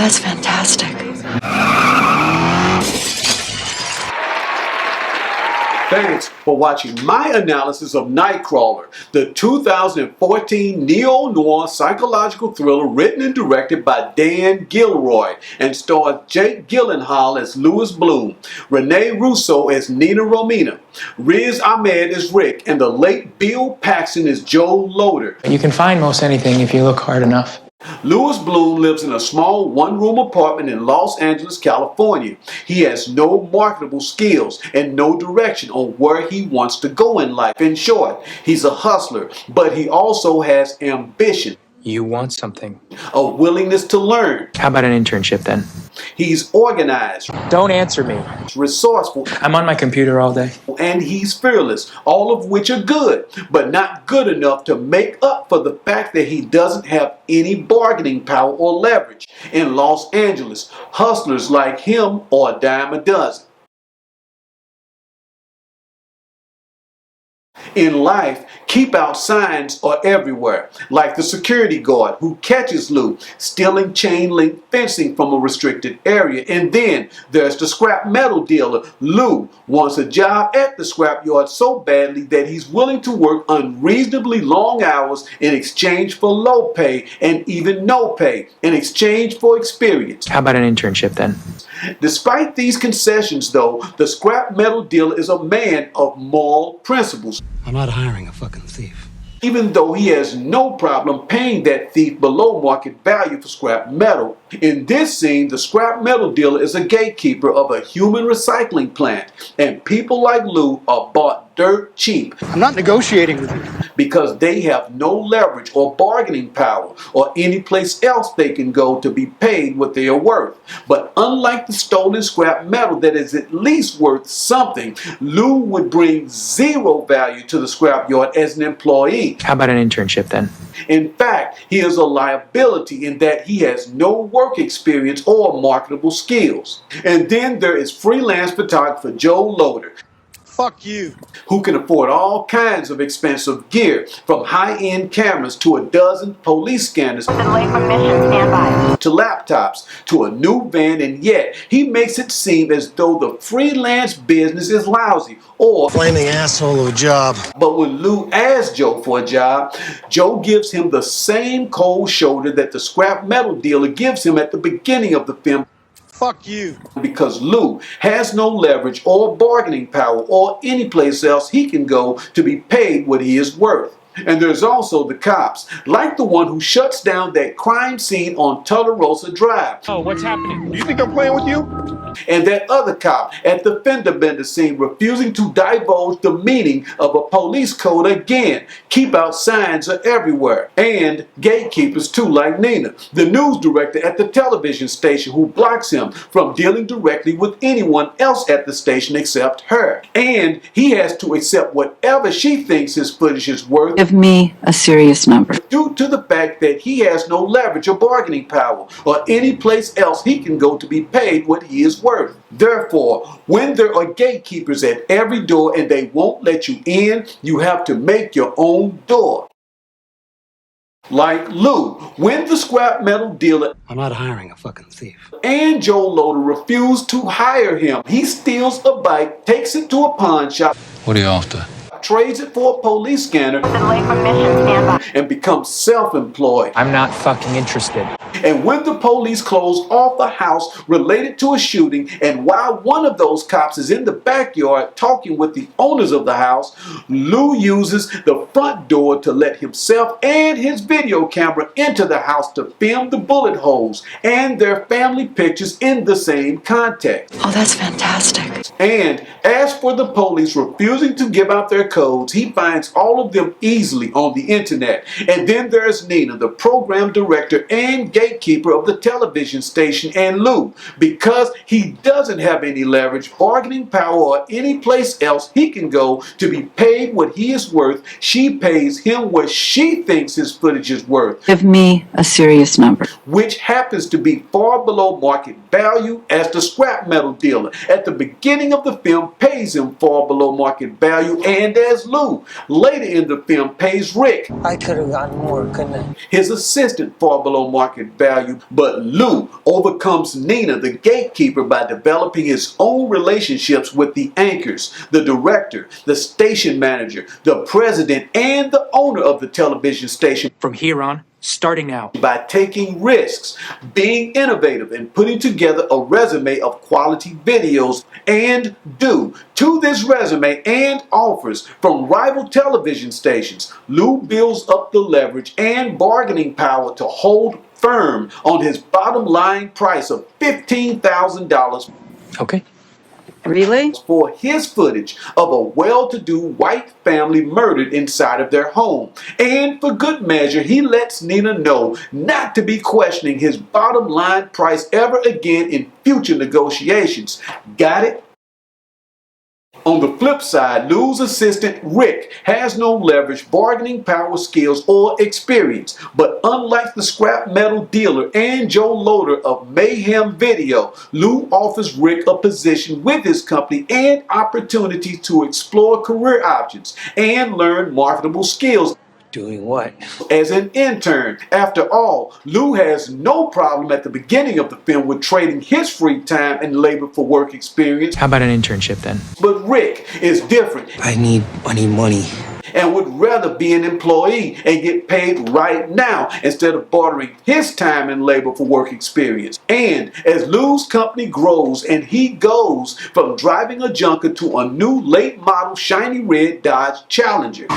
that's fantastic. Thanks for watching my analysis of Nightcrawler, the 2014 neo-noir psychological thriller written and directed by Dan Gilroy and stars Jake Gyllenhaal as Louis Bloom, Rene Russo as Nina Romina, Riz Ahmed as Rick, and the late Bill Paxton as Joe Loder. You can find most anything if you look hard enough. Louis Bloom lives in a small one-room apartment in Los Angeles, California. He has no marketable skills and no direction on where he wants to go in life. In short, he's a hustler, but he also has ambition. You want something. A willingness to learn. How about an internship then? He's organized. Don't answer me. Resourceful. I'm on my computer all day. And he's fearless, all of which are good, but not good enough to make up for the fact that he doesn't have any bargaining power or leverage. In Los Angeles, hustlers like him are a dime a dozen. In life, keep out signs are everywhere, like the security guard who catches Lou stealing chain link fencing from a restricted area. And then there's the scrap metal dealer. Lou wants a job at the scrap yard so badly that he's willing to work unreasonably long hours in exchange for low pay and even no pay in exchange for experience. How about an internship then? Despite these concessions, though, the scrap metal dealer is a man of moral principles. I'm not hiring a fucking thief. Even though he has no problem paying that thief below market value for scrap metal. In this scene, the scrap metal dealer is a gatekeeper of a human recycling plant, and people like Lou are bought dirt cheap. I'm not negotiating with you. Because they have no leverage or bargaining power or any place else they can go to be paid what they are worth. But unlike the stolen scrap metal that is at least worth something, Lou would bring zero value to the scrap yard as an employee. How about an internship then? In fact, he is a liability in that he has no work experience or marketable skills. And then there is freelance photographer Joe Loder. Fuck you. Who can afford all kinds of expensive gear, from high-end cameras to a dozen police scanners to laptops to a new van, and yet he makes it seem as though the freelance business is lousy or Flaming asshole of a job. But when Lou asks Joe for a job, Joe gives him the same cold shoulder that the scrap metal dealer gives him at the beginning of the film. Fuck you. Because Lou has no leverage or bargaining power or any place else he can go to be paid what he is worth. And there's also the cops, like the one who shuts down that crime scene on Tularosa Drive. Oh, what's happening? You think I'm playing with you? And that other cop at the fender bender scene refusing to divulge the meaning of a police code again. Keep out signs are everywhere. And gatekeepers too, like Nina, the news director at the television station, who blocks him from dealing directly with anyone else at the station except her. And he has to accept whatever she thinks his footage is worth. Give me a serious number. Due to the fact that he has no leverage or bargaining power or any place else he can go to be paid what he is worth. Therefore, when there are gatekeepers at every door and they won't let you in, you have to make your own door. Like Lou, when the scrap metal dealer I'm not hiring a fucking thief. and Joe Loder refuse to hire him, he steals a bike, takes it to a pawn shop. What are you after? Trades it for a police scanner and becomes self-employed. I'm not fucking interested. And when the police close off a house related to a shooting, and while one of those cops is in the backyard talking with the owners of the house, Lou uses the front door to let himself and his video camera into the house to film the bullet holes and their family pictures in the same context. Oh, that's fantastic. And as for the police refusing to give out their codes, he finds all of them easily on the internet. And then there's Nina, the program director and gatekeeper of the television station, and Lou, because he doesn't have any leverage, bargaining power, or any place else he can go to be paid what he is worth, she pays him what she thinks his footage is worth. Give me a serious number. Which happens to be far below market value, as the scrap metal dealer at the beginning of the film pays him far below market value, and as Lou, later in the film pays Rick, I could have gotten more, couldn't I? his assistant, far below market value, but Lou overcomes Nina, the gatekeeper, by developing his own relationships with the anchors, the director, the station manager, the president, and the owner of the television station. From here on, starting now. By taking risks, being innovative, and putting together a resume of quality videos, and due to this resume and offers from rival television stations, Lou builds up the leverage and bargaining power to hold firm on his bottom line price of $15,000 Okay. Really? for his footage of a well-to-do white family murdered inside of their home. And for good measure, he lets Nina know not to be questioning his bottom line price ever again in future negotiations. Got it? On the flip side, Lou's assistant Rick has no leverage, bargaining power, skills, or experience. But unlike the scrap metal dealer and Joe Loder of Mayhem Video, Lou offers Rick a position with his company and opportunities to explore career options and learn marketable skills. Doing what? As an intern. After all, Lou has no problem at the beginning of the film with trading his free time and labor for work experience. How about an internship then? But Rick is different I need money. and would rather be an employee and get paid right now instead of bartering his time and labor for work experience. And as Lou's company grows and he goes from driving a junker to a new late model shiny red Dodge Challenger,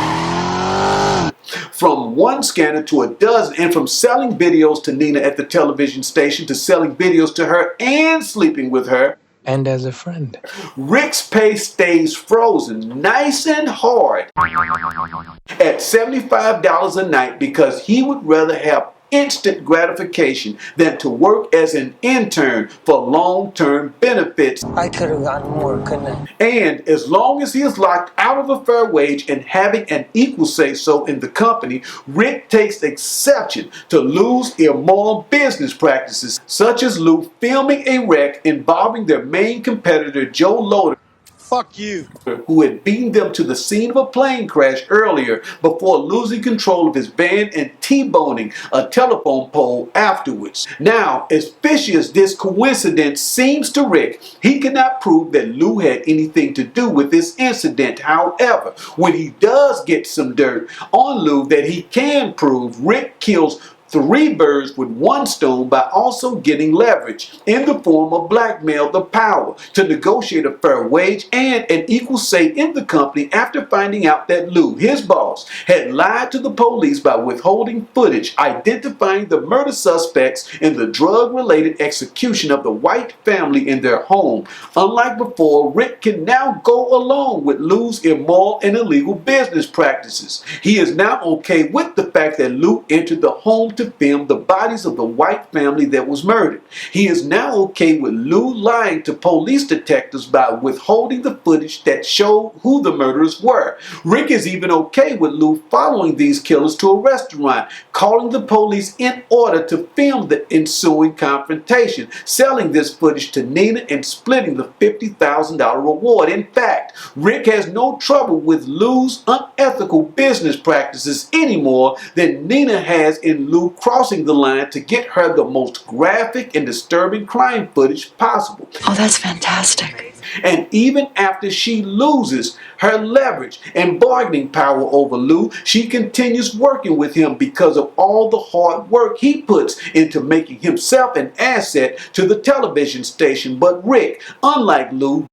from one scanner to a dozen, and from selling videos to Nina at the television station to selling videos to her and sleeping with her, And as a friend. Rick's pay stays frozen nice and hard at $75 a night because he would rather have instant gratification than to work as an intern for long-term benefits. I could have gotten more, couldn't I? And as long as he is locked out of a fair wage and having an equal say-so in the company, Rick takes exception to Lou's immoral business practices, such as Lou filming a wreck involving their main competitor, Joe Loder, Fuck you. who had beaten them to the scene of a plane crash earlier before losing control of his van and T-boning a telephone pole afterwards. Now, as fishy as this coincidence seems to Rick, he cannot prove that Lou had anything to do with this incident. However, when he does get some dirt on Lou that he can prove, Rick kills 3 birds with 1 stone by also getting leverage in the form of blackmail, the power to negotiate a fair wage and an equal say in the company after finding out that Lou, his boss, had lied to the police by withholding footage identifying the murder suspects in the drug-related execution of the White family in their home. Unlike before, Rick can now go along with Lou's immoral and illegal business practices. He is now okay with the fact that Lou entered the home to film the bodies of the White family that was murdered. He is now okay with Lou lying to police detectives by withholding the footage that showed who the murderers were. Rick is even okay with Lou following these killers to a restaurant, calling the police in order to film the ensuing confrontation, selling this footage to Nina and splitting the $50,000 reward. In fact, Rick has no trouble with Lou's unethical business practices any more than Nina has in Lou crossing the line to get her the most graphic and disturbing crime footage possible. Oh, that's fantastic. And even after she loses her leverage and bargaining power over Lou, she continues working with him because of all the hard work he puts into making himself an asset to the television station. But Rick, unlike Lou,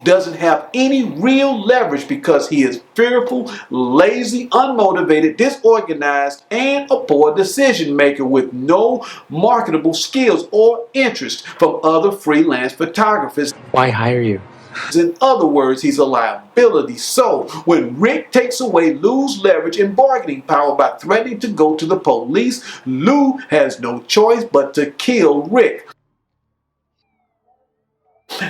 doesn't have any real leverage because he is fearful, lazy, unmotivated, disorganized, and a poor decision maker with no marketable skills or interest from other freelance photographers. Why hire you? In other words, he's a liability. So when Rick takes away Lou's leverage and bargaining power by threatening to go to the police, Lou has no choice but to kill Rick.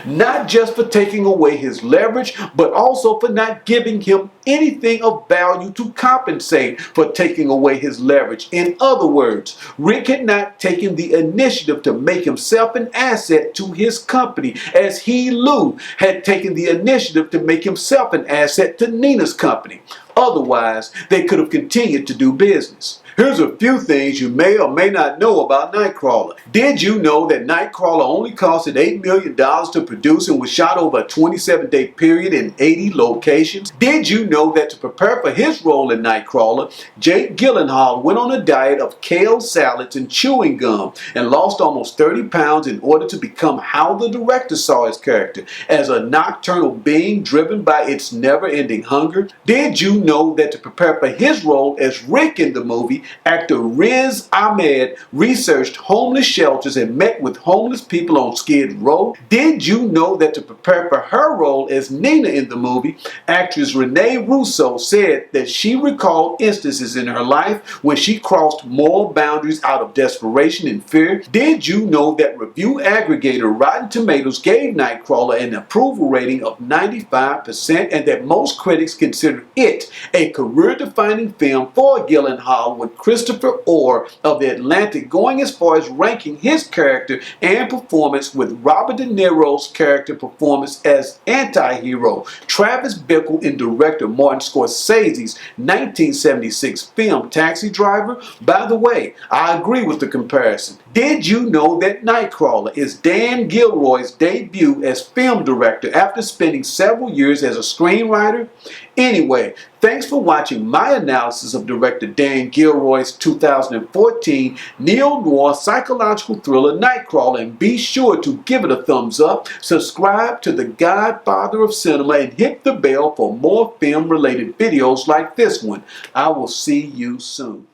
Not just for taking away his leverage, but also for not giving him anything of value to compensate for taking away his leverage. In other words, Rick had not taken the initiative to make himself an asset to his company, as Lou had taken the initiative to make himself an asset to Nina's company. Otherwise, they could have continued to do business. Here's a few things you may or may not know about Nightcrawler. Did you know that Nightcrawler only costed $8 million to produce and was shot over a 27-day period in 80 locations? Did you know that to prepare for his role in Nightcrawler, Jake Gyllenhaal went on a diet of kale salads and chewing gum and lost almost 30 pounds in order to become how the director saw his character, as a nocturnal being driven by its never-ending hunger? Did you know that to prepare for his role as Rick in the movie, actor Riz Ahmed researched homeless shelters and met with homeless people on Skid Row? Did you know that to prepare for her role as Nina in the movie, actress Renee Russo said that she recalled instances in her life when she crossed moral boundaries out of desperation and fear? Did you know that review aggregator Rotten Tomatoes gave Nightcrawler an approval rating of 95% and that most critics consider it a career-defining film for Gyllenhaal, with Christopher Orr of The Atlantic going as far as ranking his character and performance with Robert De Niro's character performance as anti-hero, Travis Bickle in director Martin Scorsese's 1976 film Taxi Driver? By the way, I agree with the comparison. Did you know that Nightcrawler is Dan Gilroy's debut as film director after spending several years as a screenwriter? Anyway, thanks for watching my analysis of director Dan Gilroy's 2014 neo-noir psychological thriller Nightcrawler, and be sure to give it a thumbs up, subscribe to the Godfather of Cinema, and hit the bell for more film-related videos like this one. I will see you soon.